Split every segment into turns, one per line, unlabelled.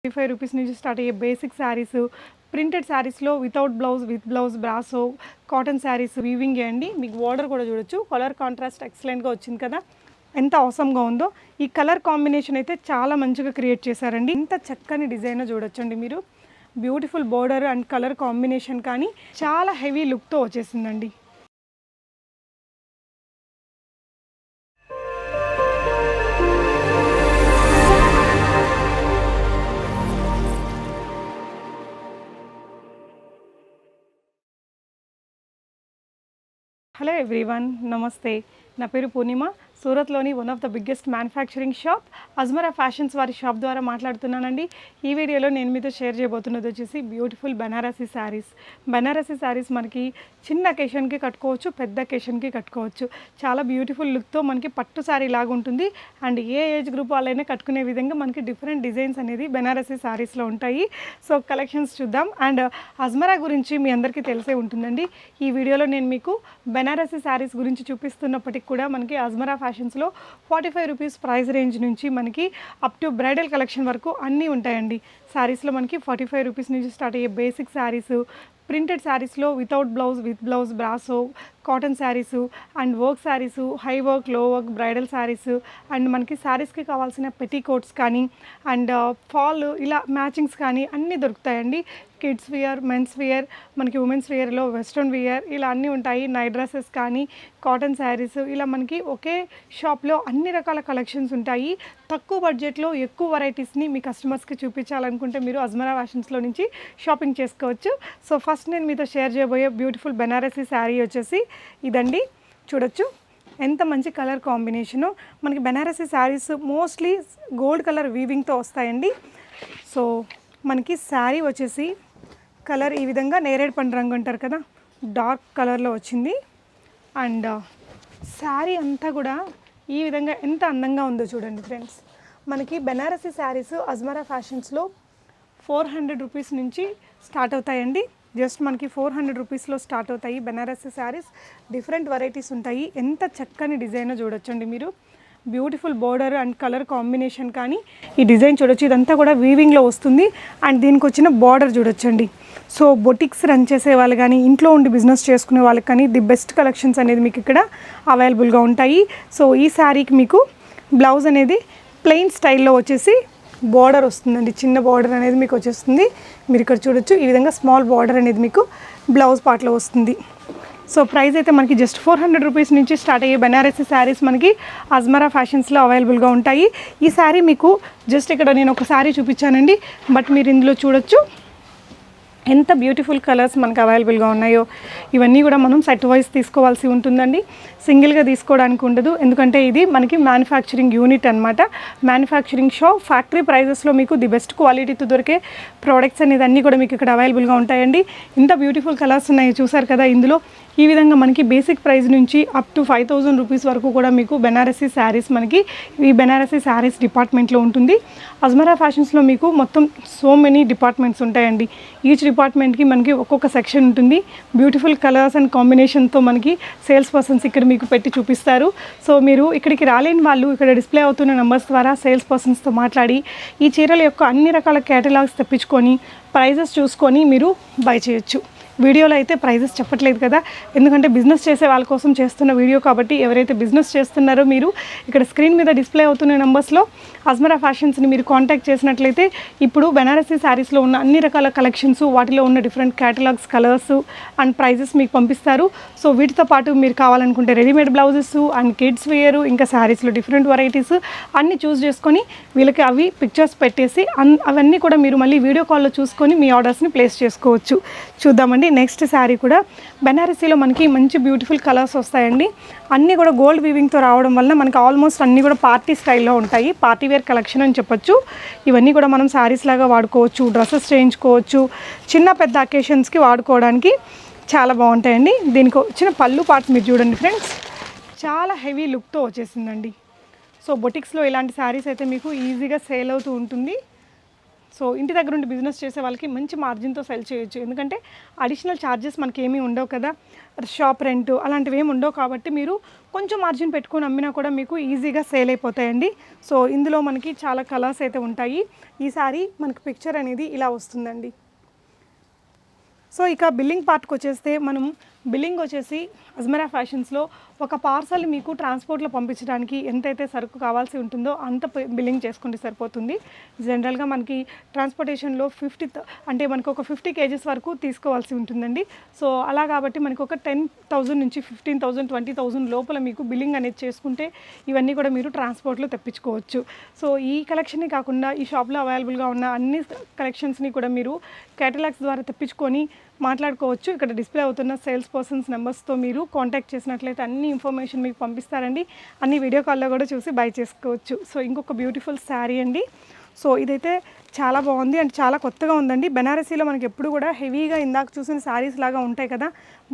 55 rupees నుంచి start అయ్యే basic saris, printed శారీస్లో without blouse, with blouse, brasso, cotton saris weaving అండి. మీకు బోర్డర్ కూడా చూడొచ్చు, కలర్ కాంట్రాస్ట్ ఎక్సలెంట్గా వచ్చింది కదా, ఎంత అవసరంగా ఉందో. ఈ కలర్ కాంబినేషన్ అయితే చాలా మంచిగా క్రియేట్ చేశారండి. ఇంత చక్కని డిజైన్ చూడొచ్చండి మీరు. Beautiful border and colour combination కానీ చాలా హెవీ లుక్తో వచ్చేసిందండి. హలో ఎవ్రీవన్, నమస్తే. నా పేరు పూర్ణిమ. సూరత్లోని one of the biggest manufacturing shop Ajmera fashions వారి షాప్ ద్వారా మాట్లాడుతున్నానండి. ఈ వీడియోలో నేను మీతో షేర్ చేయబోతున్నది వచ్చేసి బ్యూటిఫుల్ బనారసీ శారీస్. బనారసీ శారీస్ మనకి చిన్న అకేషన్కి కట్టుకోవచ్చు, పెద్ద అకేషన్కి కట్టుకోవచ్చు. చాలా బ్యూటిఫుల్ లుక్తో మనకి పట్టు శారీ లాగా ఉంటుంది. అండ్ ఏ ఏజ్ గ్రూప్ వాళ్ళైనా కట్టుకునే విధంగా మనకి డిఫరెంట్ డిజైన్స్ అనేది బనారసీ శారీస్లో ఉంటాయి. సో కలెక్షన్స్ చూద్దాం. అండ్ అజ్మరా గురించి మీ అందరికీ తెలిసే ఉంటుందండి. ఈ వీడియోలో నేను మీకు బనారసీ శారీస్ గురించి చూపిస్తున్నప్పటికి కూడా మనకి అజ్మరా ఫ్యాషన్స్లో 45 రూపీస్ ప్రైస్ రేంజ్ నుంచి మనకి అప్ టు బ్రైడల్ కలెక్షన్ వరకు అన్నీ ఉంటాయండి. శారీస్లో మనకి 45 రూపీస్ నుంచి స్టార్ట్ అయ్యే బేసిక్ శారీస్, ప్రింటెడ్ శారీస్లో without blouse, with blouse, brasso, cotton saris and work saris, high work, లో వర్క్, బ్రైడల్ శారీసు అండ్ మనకి శారీస్కి కావాల్సిన పెట్టికోట్స్ కానీ అండ్ ఫాల్ ఇలా మ్యాచింగ్స్ కానీ అన్నీ దొరుకుతాయండి. కిడ్స్ వేర్, మెన్స్ వేర్, మనకి ఉమెన్స్ వేర్లో వెస్ట్రన్ వేర్ ఇలా అన్నీ ఉంటాయి. నైట్ డ్రెస్సెస్ కానీ, కాటన్ శారీస్ ఇలా మనకి ఒకే షాప్లో అన్ని రకాల కలెక్షన్స్ ఉంటాయి. తక్కువ బడ్జెట్లో ఎక్కువ వెరైటీస్ని మీ కస్టమర్స్కి చూపించాలనుకుంటే మీరు అజ్మరా ఫ్యాషన్స్లో నుంచి షాపింగ్ చేసుకోవచ్చు. సో ఫస్ట్ నేను మీతో షేర్ చేయబోయే బ్యూటిఫుల్ బనారసీ శారీ వచ్చేసి ఇదండి. చూడొచ్చు ఎంత మంచి కలర్ కాంబినేషను. మనకి Banarasi sarees mostly gold colour వీవింగ్తో వస్తాయండి. సో మనకి శారీ వచ్చేసి కలర్ ఈ విధంగా నేరేడు పండు రంగు అంటారు కదా, డార్క్ కలర్లో వచ్చింది. అండ్ శారీ అంతా కూడా ఈ విధంగా ఎంత అందంగా ఉందో చూడండి ఫ్రెండ్స్. మనకి బనారసీ శారీస్ అజ్మరా ఫ్యాషన్స్లో 400 రూపీస్ నుంచి స్టార్ట్ అవుతాయండి. జస్ట్ మనకి 400 రూపీస్లో స్టార్ట్ అవుతాయి బనారసీ శారీస్. డిఫరెంట్ వెరైటీస్ ఉంటాయి. ఎంత చక్కని డిజైన్ చూడొచ్చండి మీరు. Beautiful border and colour combination కానీ ఈ డిజైన్ చూడొచ్చు. ఇదంతా కూడా వీవింగ్లో వస్తుంది. అండ్ దీనికి వచ్చిన బార్డర్ చూడొచ్చండి. సో బొటిక్స్ రన్ చేసే వాళ్ళు కానీ, ఇంట్లో ఉండి బిజినెస్ చేసుకునే వాళ్ళకి కానీ ది బెస్ట్ కలెక్షన్స్ అనేది మీకు ఇక్కడ అవైలబుల్గా ఉంటాయి. సో ఈ శారీకి మీకు బ్లౌజ్ అనేది ప్లెయిన్ స్టైల్లో వచ్చేసి బార్డర్ వస్తుందండి. చిన్న బార్డర్ అనేది మీకు వచ్చేస్తుంది. మీరు ఇక్కడ చూడొచ్చు ఈ విధంగా స్మాల్ బార్డర్ అనేది మీకు బ్లౌజ్ పార్ట్లో వస్తుంది. సో ప్రైస్ అయితే మనకి జస్ట్ 400 రూపీస్ నుంచి స్టార్ట్ అయ్యే బనారసీ శారీస్ మనకి అజ్మరా ఫ్యాషన్స్లో అవైలబుల్గా ఉంటాయి. ఈ శారీ మీకు జస్ట్ ఇక్కడ నేను ఒక శారీ చూపించానండి, బట్ మీరు ఇందులో చూడొచ్చు ఎంత బ్యూటిఫుల్ కలర్స్ మనకు అవైలబుల్గా ఉన్నాయో. ఇవన్నీ కూడా మనం సెట్ వైజ్ తీసుకోవాల్సి ఉంటుందండి, సింగిల్గా తీసుకోవడానికి ఉండదు. ఎందుకంటే ఇది మనకి మ్యానుఫ్యాక్చరింగ్ యూనిట్ అనమాట. మ్యానుఫ్యాక్చరింగ్ షాప్, ఫ్యాక్టరీ ప్రైజెస్లో మీకు ది బెస్ట్ క్వాలిటీతో దొరికే ప్రోడక్ట్స్ అనేది అన్నీ కూడా మీకు ఇక్కడ అవైలబుల్గా ఉంటాయండి. ఇంత బ్యూటిఫుల్ కలర్స్ ఉన్నాయి చూసారు కదా. ఇందులో ఈ విధంగా మనకి బేసిక్ ప్రైస్ నుంచి అప్ టు 5000 రూపీస్ వరకు కూడా మీకు బనారసీ శారీస్ మనకి ఈ బనారసీ శారీస్ డిపార్ట్మెంట్లో ఉంటుంది. అజ్మరా ఫ్యాషన్స్లో మీకు మొత్తం సో మెనీ డిపార్ట్మెంట్స్ ఉంటాయండి. ఈచ్ డిపార్ట్మెంట్కి మనకి ఒక్కొక్క సెక్షన్ ఉంటుంది. బ్యూటిఫుల్ కలర్స్ అండ్ కాంబినేషన్తో మనకి సేల్స్ పర్సన్స్ ఇక్కడ మీకు పెట్టి చూపిస్తారు. సో మీరు ఇక్కడికి రాలేని వాళ్ళు ఇక్కడ డిస్ప్లే అవుతున్న నెంబర్స్ ద్వారా సేల్స్ పర్సన్స్తో మాట్లాడి ఈ చీరల యొక్క అన్ని రకాల కేటలాగ్స్ తెప్పించుకొని ప్రైజెస్ చూసుకొని మీరు బై చేయొచ్చు. వీడియోలో అయితే ప్రైజెస్ చెప్పట్లేదు కదా, ఎందుకంటే బిజినెస్ చేసే వాళ్ళ కోసం చేస్తున్న వీడియో కాబట్టి. ఎవరైతే బిజినెస్ చేస్తున్నారో మీరు ఇక్కడ స్క్రీన్ మీద డిస్ప్లే అవుతున్న నెంబర్స్లో అజ్మరా ఫ్యాషన్స్ని మీరు కాంటాక్ట్ చేసినట్లయితే ఇప్పుడు బనారసీ శారీస్లో ఉన్న అన్ని రకాల కలెక్షన్స్, వాటిలో ఉన్న different catalogues, colours and prices మీకు పంపిస్తారు. సో వీటితో పాటు మీరు కావాలనుకుంటే readymade blouses and kids wear, ఇంకా శారీస్లో డిఫరెంట్ వెరైటీస్ అన్నీ చూస్ చేసుకొని వీళ్ళకి అవి పిక్చర్స్ పెట్టేసి అవన్నీ కూడా మీరు మళ్ళీ వీడియో కాల్లో చూసుకొని మీ ఆర్డర్స్ని ప్లేస్ చేసుకోవచ్చు. చూద్దామండి. నెక్స్ట్ శారీ కూడా బనారసీలో మనకి మంచి బ్యూటిఫుల్ కలర్స్ వస్తాయండి. అన్నీ కూడా గోల్డ్ వీవింగ్తో రావడం వల్ల మనకి ఆల్మోస్ట్ అన్నీ కూడా పార్టీ స్టైల్లో ఉంటాయి. పార్టీ వేర్ కలెక్షన్ అని చెప్పొచ్చు. ఇవన్నీ కూడా మనం శారీస్ లాగా వాడుకోవచ్చు, డ్రెస్సెస్ చేయించుకోవచ్చు, చిన్న పెద్ద అకేషన్స్కి వాడుకోవడానికి చాలా బాగుంటాయండి. దీనికి వచ్చిన పళ్ళు పార్ట్స్ మీరు చూడండి ఫ్రెండ్స్, చాలా హెవీ లుక్తో వచ్చేసిందండి. సో బొటిక్స్లో ఇలాంటి శారీస్ అయితే మీకు ఈజీగా సేల్ అవుతూ ఉంటుంది. సో ఇంటి దగ్గర ఉండి బిజినెస్ చేసే వాళ్ళకి మంచి మార్జిన్తో సెల్ చేయొచ్చు. ఎందుకంటే అడిషనల్ ఛార్జెస్ మనకి ఏమీ ఉండవు కదా, షాప్ రెంట్ అలాంటివి ఏమి ఉండవు. కాబట్టి మీరు కొంచెం మార్జిన్ పెట్టుకొని అమ్మినా కూడా మీకు ఈజీగా సేల్ అయిపోతాయండి. సో ఇందులో మనకి చాలా కలర్స్ అయితే ఉంటాయి. ఈసారి మనకి పిక్చర్ అనేది ఇలా వస్తుందండి. సో ఇక బిల్లింగ్ పార్ట్కి వచ్చేస్తే మనం బిల్లింగ్ వచ్చేసి అజ్మరా ఫ్యాషన్స్లో ఒక పార్సల్ మీకు ట్రాన్స్పోర్ట్లో పంపించడానికి ఎంతైతే సరుకు కావాల్సి ఉంటుందో అంత బిల్లింగ్ చేసుకుంటే సరిపోతుంది. జనరల్గా మనకి ట్రాన్స్పోర్టేషన్లో అంటే మనకు ఒక 50 kgs వరకు తీసుకోవాల్సి ఉంటుందండి. సో అలా కాబట్టి మనకు ఒక 10,000 నుంచి 15,000 20,000 లోపల మీకు బిల్లింగ్ అనేది చేసుకుంటే ఇవన్నీ కూడా మీరు ట్రాన్స్పోర్ట్లో తెప్పించుకోవచ్చు. సో ఈ కలెక్షన్ని కాకుండా ఈ షాప్లో అవైలబుల్గా ఉన్న అన్ని కలెక్షన్స్ని కూడా మీరు కేటలాగ్స్ ద్వారా తెప్పించుకొని మాట్లాడుకోవచ్చు. ఇక్కడ డిస్ప్లే అవుతున్న సేల్స్ పర్సన్స్ నెంబర్స్తో మీరు కాంటాక్ట్ చేసినట్లయితే అన్ని ఇన్ఫర్మేషన్ మీకు పంపిస్తారండి. అన్ని వీడియో కాల్లో కూడా చూసి బై చేసుకోవచ్చు. సో ఇంకొక బ్యూటిఫుల్ శారీ అండి. సో ఇదైతే చాలా బాగుంది అండ్ చాలా కొత్తగా ఉందండి. బెనారసీలో మనకి ఎప్పుడు కూడా హెవీగా ఇందాక చూసిన శారీస్ లాగా ఉంటాయి కదా,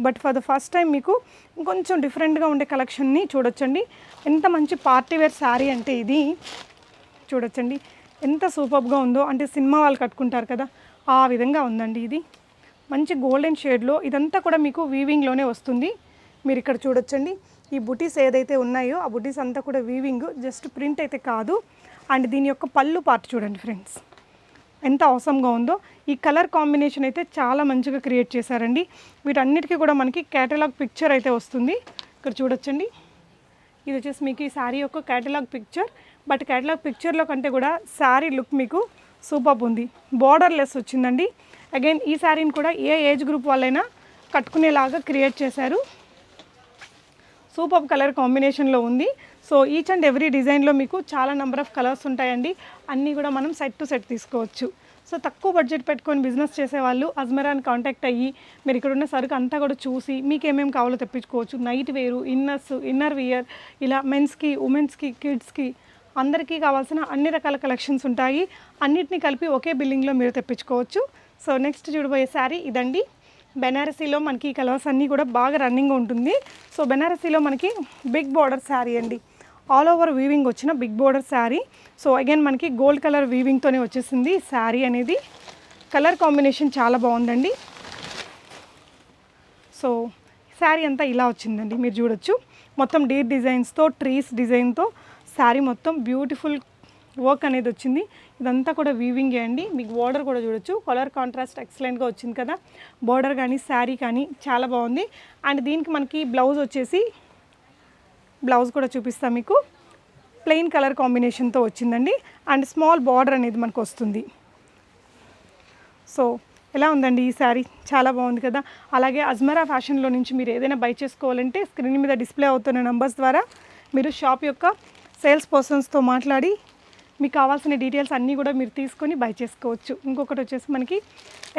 but for the first time మీకు ఇంకొంచెం డిఫరెంట్గా ఉండే కలెక్షన్ని చూడొచ్చండి. ఎంత మంచి పార్టీ వేర్ శారీ అంటే ఇది చూడొచ్చండి, ఎంత సూపర్గా ఉందో. అంటే సినిమా వాళ్ళు కట్టుకుంటారు కదా ఆ విధంగా ఉందండి. ఇది మంచి గోల్డెన్ షేడ్లో ఇదంతా కూడా మీకు వీవింగ్లోనే వస్తుంది. మీరు ఇక్కడ చూడొచ్చండి, ఈ బుటీస్ ఏదైతే ఉన్నాయో ఆ బుటీస్ అంతా కూడా వీవింగ్, జస్ట్ ప్రింట్ అయితే కాదు. అండ్ దీని యొక్క పళ్ళు పార్ట్ చూడండి ఫ్రెండ్స్, ఎంత అవసరంగా ఉందో. ఈ కలర్ కాంబినేషన్ అయితే చాలా మంచిగా క్రియేట్ చేశారండి. వీటన్నిటికీ కూడా మనకి కేటలాగ్ పిక్చర్ అయితే వస్తుంది. ఇక్కడ చూడొచ్చండి, ఇది వచ్చేసి మీకు ఈ శారీ యొక్క కేటలాగ్ పిక్చర్. బట్ కేటలాగ్ పిక్చర్లో కంటే కూడా శారీ లుక్ మీకు సూపర్ ఉంది. బార్డర్ లెస్ వచ్చిందండి. అగైన్ ఈ శారీని కూడా ఏ ఏజ్ గ్రూప్ వాళ్ళైనా కట్టుకునేలాగా క్రియేట్ చేశారు. సూపర్ కలర్ కాంబినేషన్లో ఉంది. సో ఈచ్ అండ్ ఎవ్రీ డిజైన్లో మీకు చాలా నెంబర్ ఆఫ్ కలర్స్ ఉంటాయండి. అన్నీ కూడా మనం సెట్ టు సెట్ తీసుకోవచ్చు. సో తక్కువ బడ్జెట్ పెట్టుకొని బిజినెస్ చేసేవాళ్ళు అజ్మరాని కాంటాక్ట్ అయ్యి మీరు ఇక్కడ ఉన్న సరుకు అంతా కూడా చూసి మీకు ఏమేమి కావాలో తెప్పించుకోవచ్చు. నైట్ వేరు, ఇన్నర్ వియర్, ఇలా మెన్స్కి, ఉమెన్స్కి, కిడ్స్కి అందరికీ కావాల్సిన అన్ని రకాల కలెక్షన్స్ ఉంటాయి. అన్నిటినీ కలిపి ఒకే బిల్లింగ్లో మీరు తెప్పించుకోవచ్చు. సో నెక్స్ట్ చూడబోయే శారీ ఇదండి. బెనారసీలో మనకి ఈ కలర్స్ అన్నీ కూడా బాగా రన్నింగ్ ఉంటుంది. సో బెనారసీలో మనకి బిగ్ బార్డర్ శారీ అండి, ఆల్ ఓవర్ వీవింగ్ వచ్చిన big border sari. So again మనకి గోల్డ్ కలర్ వీవింగ్తోనే వచ్చేసింది శారీ అనేది. కలర్ కాంబినేషన్ చాలా బాగుందండి. సో శారీ అంతా ఇలా వచ్చిందండి, మీరు చూడొచ్చు. మొత్తం డీర్ డిజైన్స్తో, ట్రీస్ డిజైన్తో శారీ మొత్తం బ్యూటిఫుల్ వర్క్ అనేది వచ్చింది. ఇదంతా కూడా వీవింగే అండి. మీకు బార్డర్ కూడా చూడొచ్చు, కలర్ కాంట్రాస్ట్ ఎక్సలెంట్గా వచ్చింది కదా. బార్డర్ కానీ శారీ కానీ చాలా బాగుంది. అండ్ దీనికి మనకి బ్లౌజ్ వచ్చేసి, బ్లౌజ్ కూడా చూపిస్తాను మీకు, ప్లెయిన్ కలర్ కాంబినేషన్తో వచ్చిందండి. అండ్ స్మాల్ బార్డర్ అనేది మనకు వస్తుంది. సో ఎలా ఉందండి ఈ శారీ, చాలా బాగుంది కదా. అలాగే అజ్మరా ఫ్యాషన్లో నుంచి మీరు ఏదైనా బై చేసుకోవాలంటే స్క్రీన్ మీద డిస్ప్లే అవుతున్న నెంబర్స్ ద్వారా మీరు షాప్ యొక్క సేల్స్ పర్సన్స్తో మాట్లాడి మీకు కావాల్సిన డీటెయిల్స్ అన్నీ కూడా మీరు తీసుకొని బై చేసుకోవచ్చు. ఇంకొకటి వచ్చేసి మనకి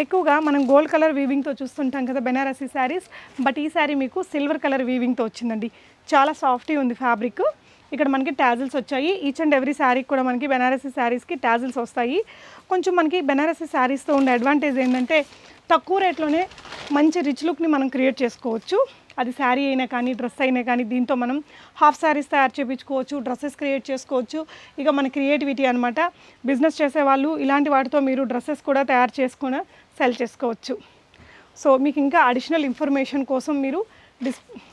ఎక్కువగా మనం గోల్డ్ కలర్ వీవింగ్తో చూస్తుంటాం కదా బెనారసీ శారీస్, బట్ ఈ శారీ మీకు సిల్వర్ కలర్ వీవింగ్తో వచ్చిందండి. చాలా సాఫ్ట్గా ఉంది ఫ్యాబ్రిక్. ఇక్కడ మనకి టాజిల్స్ వచ్చాయి. ఈచ్ అండ్ ఎవ్రీ శారీకి కూడా మనకి బెనారసీ శారీస్కి టాజిల్స్ వస్తాయి. కొంచెం మనకి బెనారసీ శారీస్తో ఉండే అడ్వాంటేజ్ ఏంటంటే తక్కువ రేట్లోనే మంచి రిచ్ లుక్ని మనం క్రియేట్ చేసుకోవచ్చు. అది శారీ అయినా కానీ డ్రెస్ అయినా కానీ దీంతో మనం హాఫ్ శారీస్ తయారు చేయించుకోవచ్చు, డ్రెస్సెస్ క్రియేట్ చేసుకోవచ్చు. ఇక మన క్రియేటివిటీ అనమాట. బిజినెస్ చేసేవాళ్ళు ఇలాంటి వాటితో మీరు డ్రెస్సెస్ కూడా తయారు చేసుకొని సెల్ చేసుకోవచ్చు. సో మీకు ఇంకా అడిషనల్ ఇన్ఫర్మేషన్ కోసం మీరు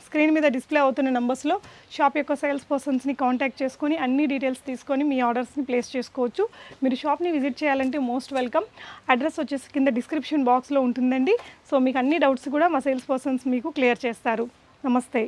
స్క్రీన్ మీద డిస్ప్లే అవుతున్న నెంబర్స్లో షాప్ యొక్క సేల్స్ పర్సన్స్ని కాంటాక్ట్ చేసుకొని అన్ని డీటెయిల్స్ తీసుకొని మీ ఆర్డర్స్ని ప్లేస్ చేసుకోవచ్చు. మీరు షాప్ని విజిట్ చేయాలంటే మోస్ట్ వెల్కమ్. అడ్రస్ వచ్చేసి కింద డిస్క్రిప్షన్ బాక్స్లో ఉంటుందండి. సో మీకు అన్ని డౌట్స్ కూడా మా సేల్స్ పర్సన్స్ మీకు క్లియర్ చేస్తారు. నమస్తే.